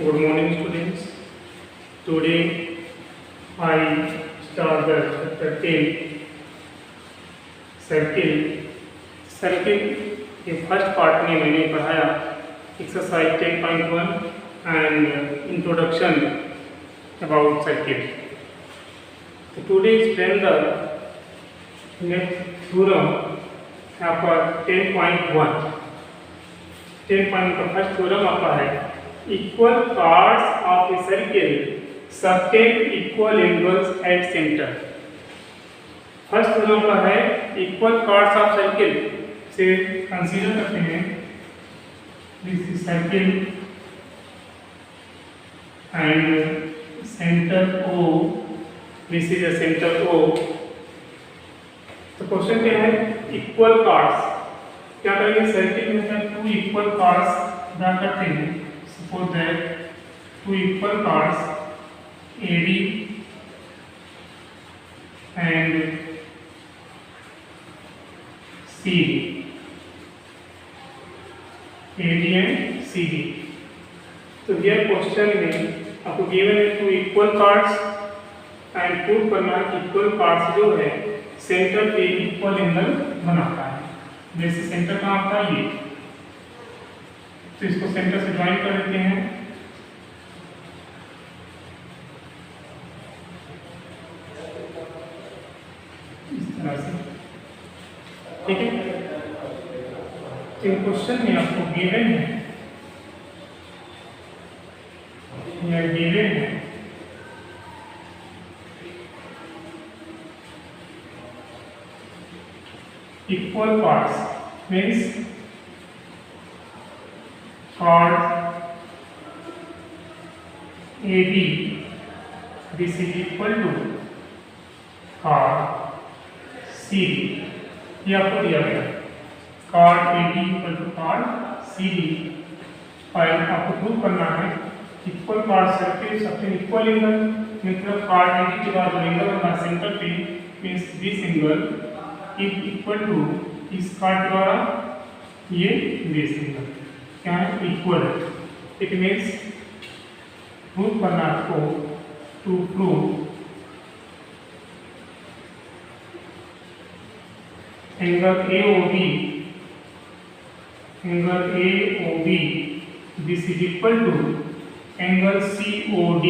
Good morning, students. Today I start the chapter 10 circle. Circle के first part में मैंने पढ़ाया exercise 10.1 and introduction about circuit. तो today explain the next theorem आपका 10.1. 10.1 का first theorem आपका है equal parts of a circle subtend equal angles at center. First theorem का है इक्वल पार्ट्स ऑफ सर्किल से कंसीडर करते हैं this is circle and centre O, this is a centre O. तो क्वेश्चन क्या है इक्वल पार्ट्स. क्या करेंगे सर्किल में सर टू इक्वल पार्ट्स ड्रा करते हैं. Suppose that two equal parts AD and CD. AD and CD. तो here question में आपको given है two equal parts and prove करना है equal parts जो है सेंटर पे इक्वल एंगल बनाता है. जैसे सेंटर कहाँ आता है ये, तो इसको सेंटर से ज्वाइन कर देते हैं. इस तरह से ठीक है. तो क्वेश्चन में आपको गिवन है या गिवन है equal parts means chord AB, this is equal to chord CD. ये आपको दिया गया chord AB equal to chord CD. और आपको प्रूव करना है इक्वल पार्ट सर्किल सबसे इक्वल एंगल मतलब chord AB के बाद जो एंगल होगा सेंटर पे means this angle is equal to इस chord द्वारा ये दिस एंगल क्या है इक्वल. इट मीन्स प्रूव करना आपको to prove angle AOB this is equal to angle COD.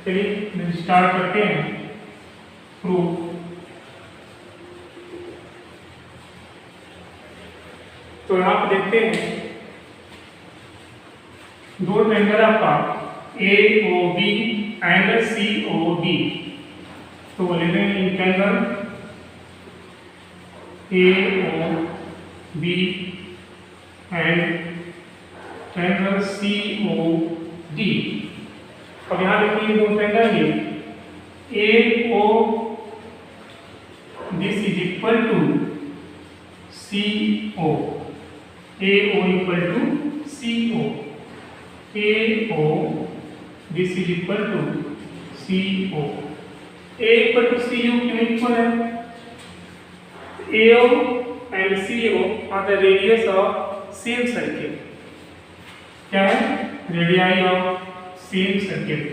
चलिए स्टार्ट करते हैं प्रूफ. तो यहाँ पे देखते हैं दो ट्रायंगल आपका AOB एंड COD. तो वो लेते हैं in triangle AOB and triangle COD. अब यहाँ देखिए दो ट्रायंगल है AO this is equal to CO. AO equal to CO. AO this is equal to CO. A equal to CO क्यों equal है? AO and CO are the radius of same circle. क्या है? Radii of same circle.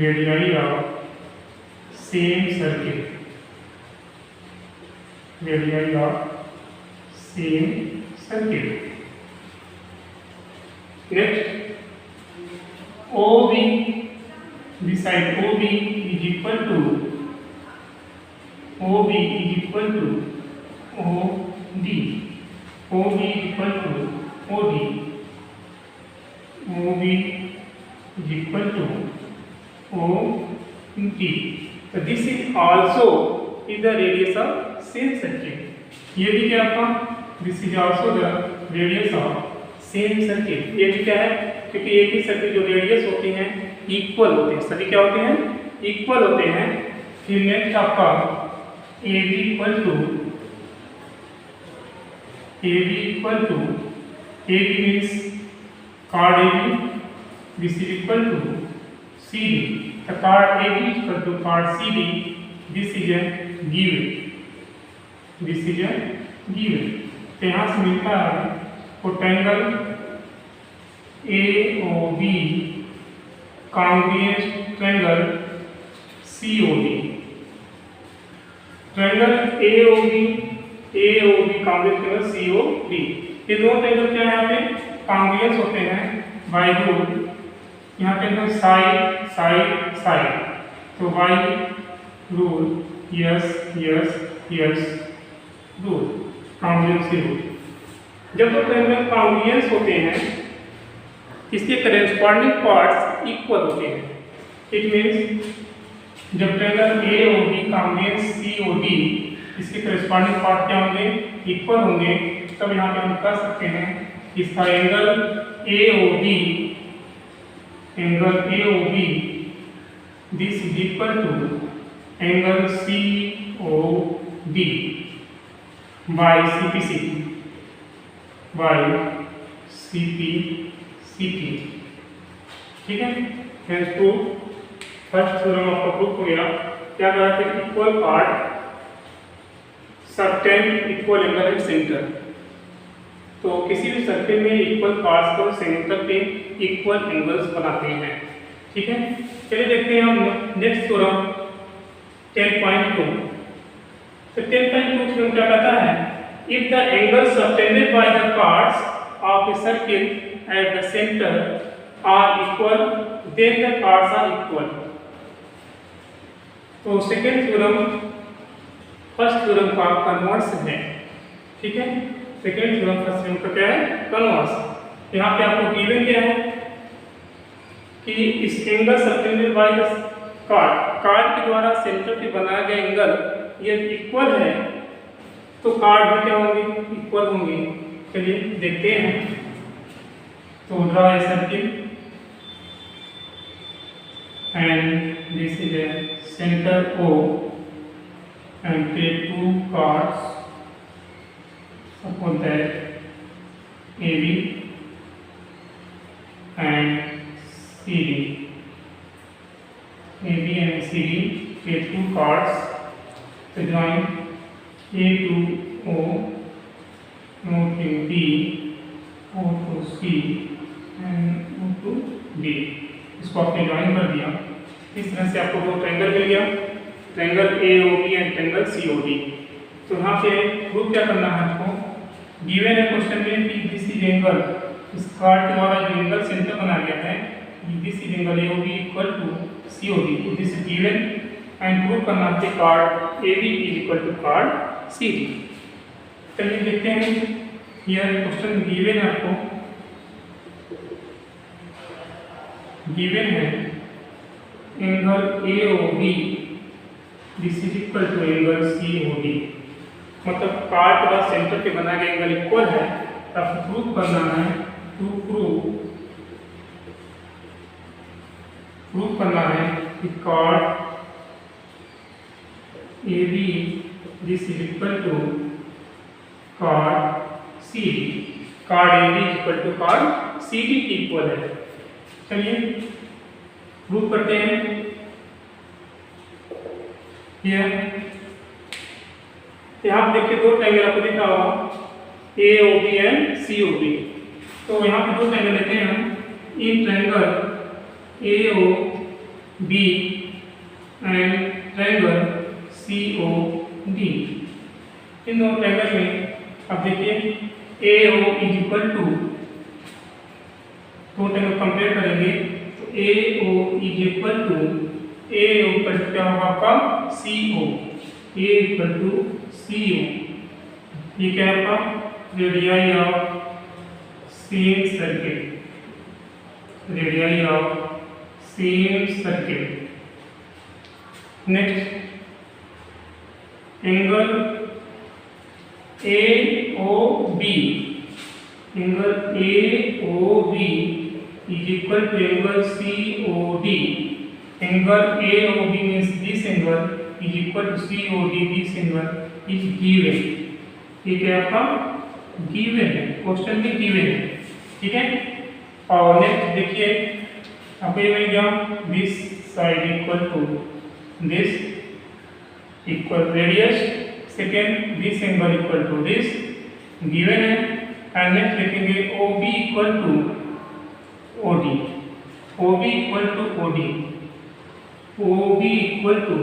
Radii of same circle. Radii of same circle. Next, OB, this side OB is equal to OD. OB equal to OD. OB is equal to OD. So this is also is the radius of same circle. ये भी क्या आपका this is also the radius of same circle. ये भी क्या है क्योंकि एक ही सर्किल जो रेडियस होते हैं इक्वल होते हैं. सभी क्या होते हैं इक्वल होते हैं. फिर नेक्स्ट आपका AB equal to AB means chord AB. This is equal to CD. The chord AB is equal to chord CD this is a given, this is a given. तो यहाँ से मिलता है वो triangle AOB congruent triangle COD। Triangle AOB congruent triangle COD, ये दोनों triangle क्या है यहाँ पे कॉन्ग्रुएंस होते हैं बाय रूल, यहाँ पे साइड साइड साइड, तो by rule yes rule, congruence rule. जब दो ट्रायंगल कॉन्ग्रुएंस होते हैं इसके करेस्पॉन्डिंग पार्ट्स इक्वल होते हैं। इट मीन्स जब ट्रायंगल AOB कॉन्ग्रुएंस COD इसके करेस्पॉन्डिंग पार्ट क्या होंगे, इक्वल होंगे, तब यहाँ पे हम कह सकते हैं इसका angle AOB this is equal to angle COD by CP, ठीक है। हेंस प्रूफ, फर्स्ट थ्योरम आपका प्रूफ हो गया। क्या कहा था, equal part subtend equal angle at centre. तो किसी भी सर्किल में इक्वल पार्ट्स को सेंटर पे इक्वल एंगल्स बनाते हैं, ठीक है। चलिए देखते हैं हम नेक्स्ट थ्योरम 10.2। तो 10.2 थ्योरम क्या कहता है, if the angle subtended by the parts of a circle at the center are equal, then the parts are equal। तो सेकेंड थ्योरम फर्स्ट थ्योरम का कन्वर्स है, ठीक है। सेकेंड थ्योरम फर्स्ट थ्योरम का क्या है, कन्वर्स। यहाँ पे आपको गिवन क्या है कि इस angle subtended by the card के द्वारा सेंटर पे बनाया गया एंगल ये इक्वल है, तो कार्ड भी क्या होंगे, इक्वल होंगे। चलिए देखते हैं। तो draw a circle and this is a centre O and take two cards, suppose that AB and CD, AB and CD take two cards to join A to O, O to B, O to C and O to D। इसको आपने join कर दिया, इस तरह से आपको दो triangle मिल गया, triangle AOB and triangle COD। तो यहाँ पे प्रूफ क्या करना है आपको, गिवन है क्वेश्चन में कि दिस इज एंगल, इस कार्ड के द्वारा जो एंगल सेंटर बना गया है this is angle AOB equal to COD, this is given and proof करना है chord AB is equal to chord CD। चलिए देखते हैं, यह क्वेश्चन गिवन है आपको, गिवन है angle AOB this is equal to angle COD, मतलब कार्ड का सेंटर पे बना गया एंगल इक्वल है। तब प्रूफ करना है, टू प्रूफ करना है कि chord AB this is equal to chord CD, chord AB is equal to chord CD की इक्वल है। चलिए प्रूफ करते हैं। यहाँ देखिए दो ट्रायंगल आपको दिख रहा होगा AOB एंड COD। तो यहाँ पे दो ट्रायंगल लेते हैं हम, in triangle AOB and triangle COD। इन दोनों ट्रायंगल में अब देखिए AO इज इक्वल टू, दो ट्रायंगल कंपेयर करेंगे तो AO is equal to, A equal to क्या होगा आपका CO, A equal to CO, ये क्या है आपका radii of same circle, radii of same circle. Next angle AOB, angle AOB is equal to angle COD, angle AOB means this angle is equal to COD, this angle is given। ठीक है, आपका given है, question में given है, ठीक है। और next देखिए आपको ये मिल गया, this side equal to this equal radius, second this angle equal to this given है, एंड नेक्स्ट लिखेंगे O B equal to O D, O B equal to O D, O B equal to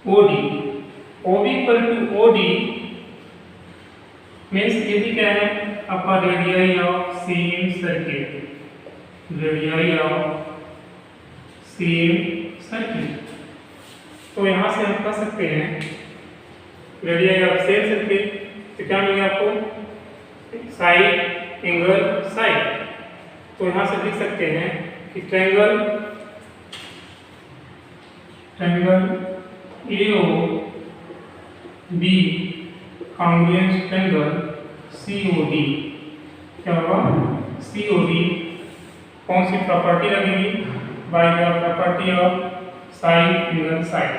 O D, O B equal to O D means ये भी क्या है आपका radii of same circuit, radii of same circuit. तो यहाँ से हम कह सकते हैं रेडियाई ऑफ सेम सर्किट, तो क्या मिलेगा आपको साइड एंगल साइड। तो यहाँ से लिख सकते हैं कि triangle AO B congruent triangle COD, क्या होगा COD कौन सी प्रॉपर्टी लगेगी, by the property of side angle side.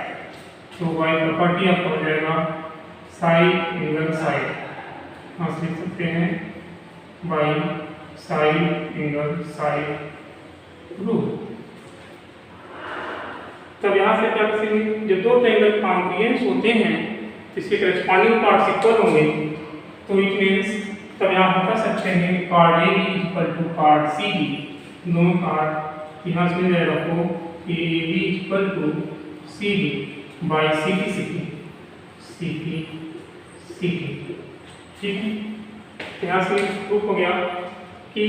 तो बाय प्रॉपर्टी आपका हो जाएगा साइड एंगल साइड, हम लिख सकते हैं by side angle side rule. तब यहाँ से क्या करेंगे, जो दो ट्रायंगल कॉन्ग्रुएंट होते हैं इसके करस्पॉन्डिंग पार्ट्स इक्वल होंगे, तो इट मीन्स तब यहाँ हम कह सकते हैं chord A B equal to chord C B, दोनों कार्ड यहाँ से मिल जाएगा आपको A B equal to C B by C T C T C T C T, ठीक है। यहाँ से प्रूफ हो गया कि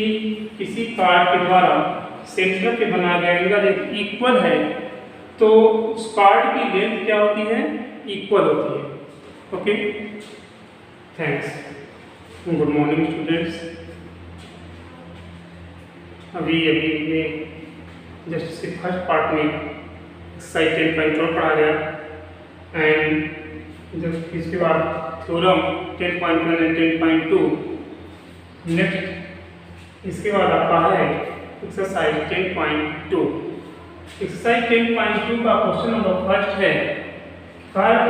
किसी कार्ड के द्वारा सेंटर पे बनाया गया एंगल इक्वल है तो उस कार्ड की लेंथ क्या होती है, इक्वल होती है। Okay, thanks, good morning students. अभी मैं जस्ट से फर्स्ट पार्ट में एक्सरसाइज 10.4 पढ़ा गया, एंड जब इसके बाद थ्योरम 10.1 एंड 10.2, नेक्स्ट इसके बाद आपका है एक्सरसाइज 10.2। एक्सरसाइज 10.2 का क्वेश्चन नंबर फर्स्ट है,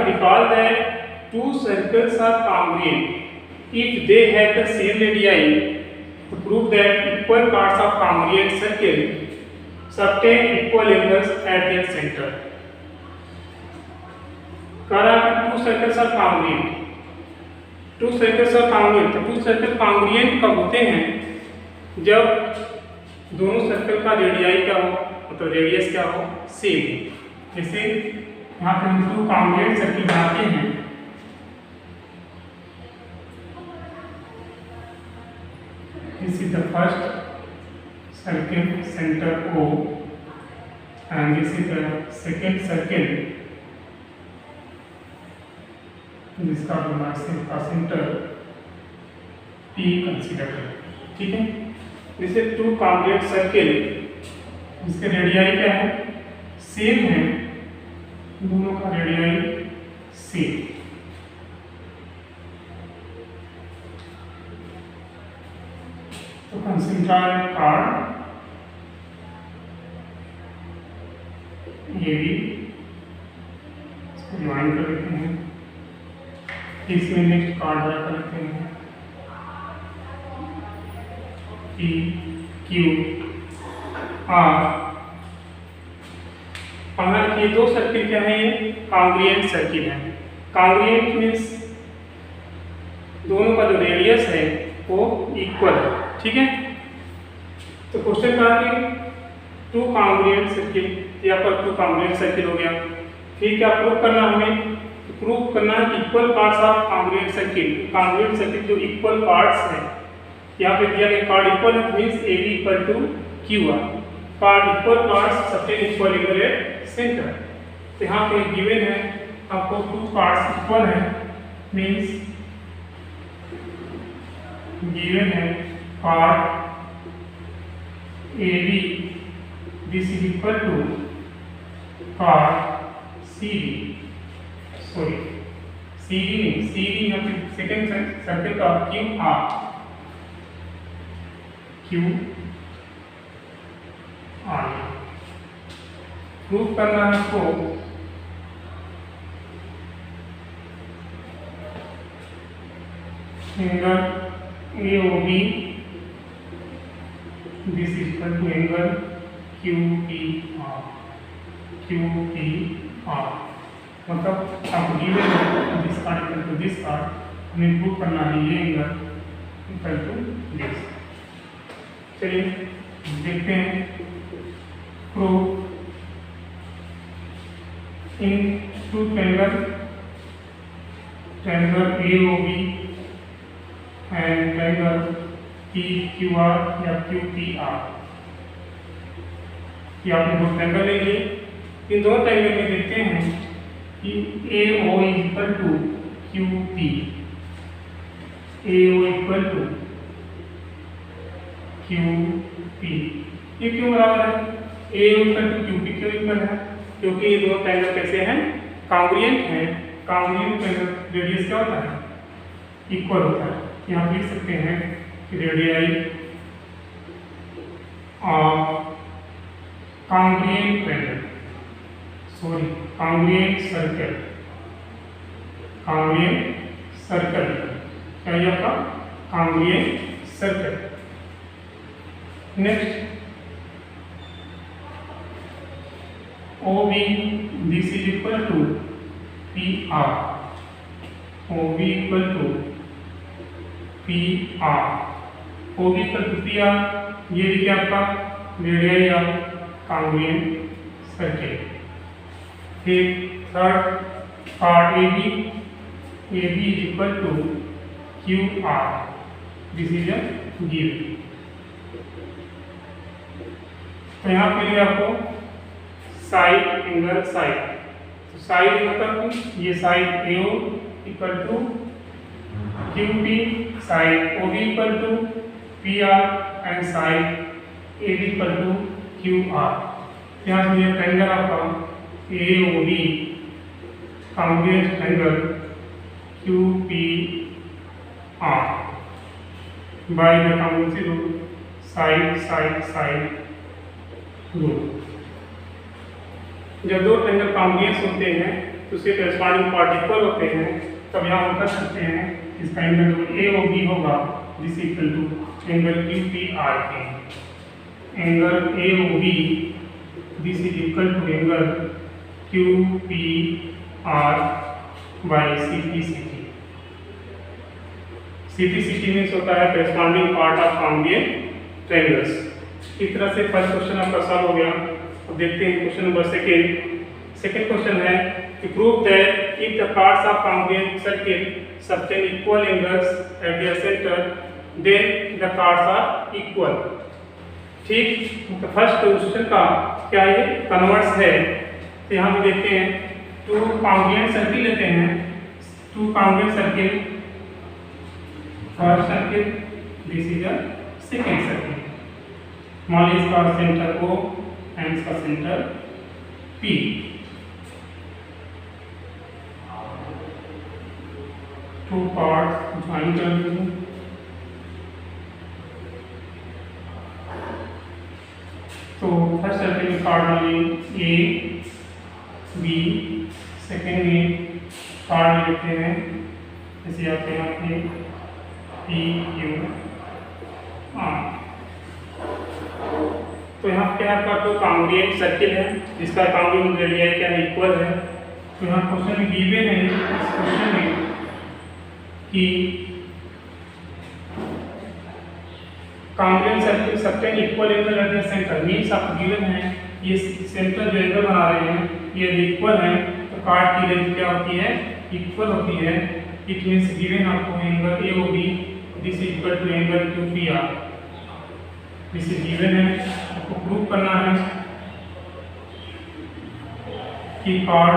recall that two circles are congruent if they have the same radii, to prove that equal parts of congruent circle subtend equal angles at their center। two circles are congruent, two circles are congruent, तो two circle congruent कब होते हैं, जब दोनों circle का radii क्या हो, मतलब रेडियस क्या हो, सेम। जैसे यहाँ पे हम टू कॉन्ग्रुएंट सर्किल बनाते हैं, this is the first circle center O and this is the second circle जिसका का सेंटर P कंसीडर करें, ठीक है। जैसे टू कॉन्ग्रुएंट सर्किल जिसके रेडियाई क्या है, सेम है, दोनों का रेडियाई सेम। तो कंसिडर कार्ड ये भी इसको ज्वाइन कर लेते हैं, इसमें नेक्स्ट कार्ड ड्रा कर लेते हैं P Q R। अगर ये दो सर्किल क्या है, ये कॉन्ग्रुएंट सर्किल है। कॉन्ग्रुएंट मीन्स दोनों का जो रेडियस है वो इक्वल है, ठीक है। तो क्वेश्चन कहा कि टू कॉन्ग्रुएंट सर्किल, यहाँ पर टू कॉन्ग्रुएंट सर्किल हो गया, फिर क्या प्रूव करना हमें, तो प्रूव करना है equal parts of congruent circle. Congruent circle जो इक्वल पार्ट्स है, यहाँ पे दिया गया कार्ड इक्वल है, means A B equal to Q R, chord equal parts subtend equal angle at centre. तो यहाँ पे गिवन है आपको टू पार्ट्स इक्वल है, मीन्स गिवन है chord A B this is equal to chord C D, sorry C D नहीं, C D यहाँ पे सेकेंड सर्किल का Q R, Q R prove करना है आपको angle AOB this is equal to angle QPR, QPR मतलब आप given है this chord equal to this chord, हमें प्रूव करना है ये एंगल इक्वल टू दिस। चलिए देखते हैं proof in two triangle AOB and triangle PQR या QPR। ये आपने दो ट्रायंगल लेंगे, इन दोनों ट्रायंगल में देखते हैं कि AO equal to QP, AO equal to QP। ये क्यों बराबर है? AO इक्वल टू QP क्यों इक्वल है? क्योंकि ये दोनों ट्रायंगल कैसे हैं? कांग्रुएंट हैं। कांग्रुएंट ट्रायंगल रेडियस क्या होता है? इक्वल होता है। यहाँ लिख सकते हैं कि radii of congruent triangle, sorry congruent circle, congruent circle क्या ये आपका congruent circle. Next OB this is equal to PR, OB equal to PR, OB equal to PR, ये देखिए आपका रेडियाई ऑफ कांग्रुएंट सर्कल। फिर third part AB is equal to QR, this is a given। तो यहाँ पे लिए आपको side angle side, तो साइड मतलब ये side AO equal to QP, side OB equal to PR and side AB equal to QR। यहाँ से ये ट्रायंगल आपका AOB congruent triangle QPR by the congruency rule, side side side rule. जब दो triangle कांग्रुएंस होते हैं तो उसके करस्पॉन्डिंग पार्ट इक्वल होते हैं, तब यहाँ हम कर सकते हैं इसका एंगल जो AOB होगा this equal to angle QPR के, angle AOB this is equal to angle QPR by CPCT means होता है corresponding part of congruent triangles. इस तरह से फर्स्ट क्वेश्चन आपका सॉल्व हो गया। अब देखते हैं क्वेश्चन नंबर सेकंड क्वेश्चन है कि prove that if the parts of congruent circle sustain equal angles at their centre then the parts are equal. ठीक, तो फर्स्ट क्वेश्चन का क्या है? कन्वर्स है। तो यहाँ पे देखते हैं टू कांग्रुएंट सर्किल लेते हैं, two congruent circle, first circle this is a second circle, मान लीजिए इसका सेंटर O एंड इसका centre P। Two parts join कर दूँ, तो फर्स्ट सर्किल में कार्ड में A B, सेकेंड में कार्ड लेते हैं जैसे आप यहाँ पे P Q R। तो यहाँ क्या आपका तो कांग्रुएंट सर्किल है जिसका कांग्रुएंट रेडियाई क्या है? इक्वल है। तो यहाँ क्वेश्चन में गिवन है इस क्वेश्चन में कि congruent circle sustain equal angle at the centre, means आपको गिवन है ये सेंटर जो एंगल बना रहे हैं ये इक्वल है, तो कार्ड की लेंथ क्या होती है? इक्वल होती है। इट मीन्स गिवन आपको angle AOB this is equal to angle QPR, this is given है। आपको प्रूव करना है कि chord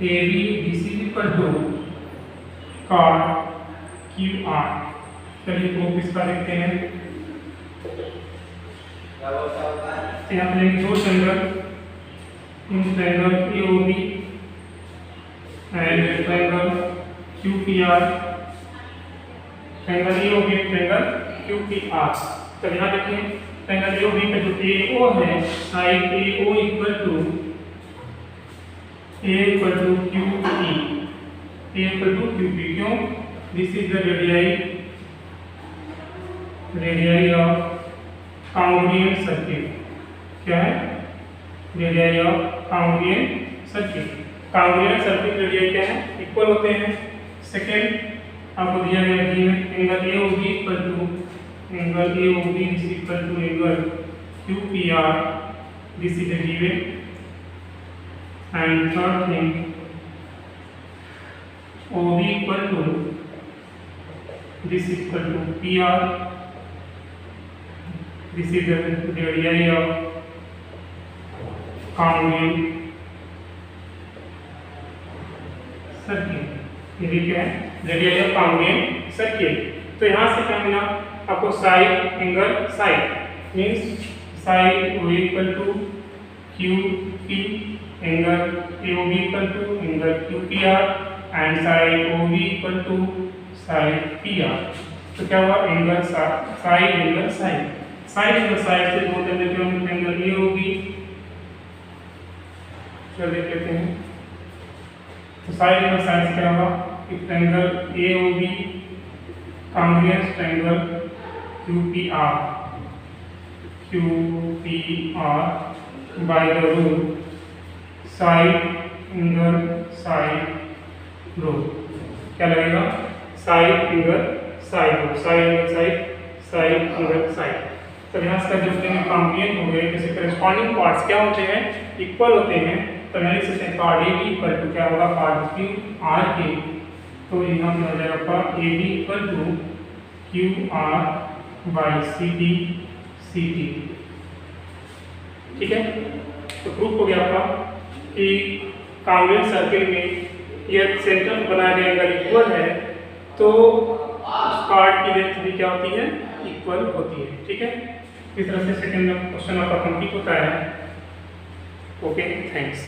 AB this is equal to chord QR। चलिए प्रूफ इसका देखते हैं। यहाँ पे दो triangle, in triangle AOB and triangle QPR, triangle AOB triangle QPR। तो यहाँ देखिए ट्रायंगल AOB का जो AO है, side AO equal to QP, A equal to QP। क्यों? This is the radii of congruent circle. क्या है? Radii of congruent circle. Congruent circle radius क्या है, इक्वल होते हैं। सेकेंड आपको दिया गया है angle A O B equal to angle Q P R, this is given. And third thing O B equal to this equal to PR, this is the radii of congruent circle. ये भी क्या है, radius of congruent circle. तो यहाँ से क्या मिला आपको, side angle side means side O equal to Q P, angle A O B equal to angle Q P R, and side O B equal to side P R. तो क्या हुआ, angle side angle side, side angle side से बोलते हैं जो angle A O B. चलो देख लेते हैं। तो साइड एंगल साइड क्या हुआ, angle A O B congruent angle Q P R by the rule side angle side rule. क्या लगेगा, side angle side rule, side angle side angle side. तो यहाँ से जो कांग्रुएंट हो गए, जैसे करस्पॉन्डिंग पार्ट्स क्या होते हैं, इक्वल होते हैं। तो यहाँ लिख सकते हैं part A B equal to क्या होगा, पार्ट क्यू आर के। तो यहाँ पे हो जाएगा आपका A B equal to Q R by C T. ठीक है, तो प्रूफ हो गया आपका कि कांग्रुएंट सर्किल में यह सेंटर में बनाया गया एंगल इक्वल है, तो पार्ट की लेंथ भी क्या होती है, इक्वल होती है। ठीक है, इस तरह से सेकंड क्वेश्चन आपका कंप्लीट होता है। Okay, thanks.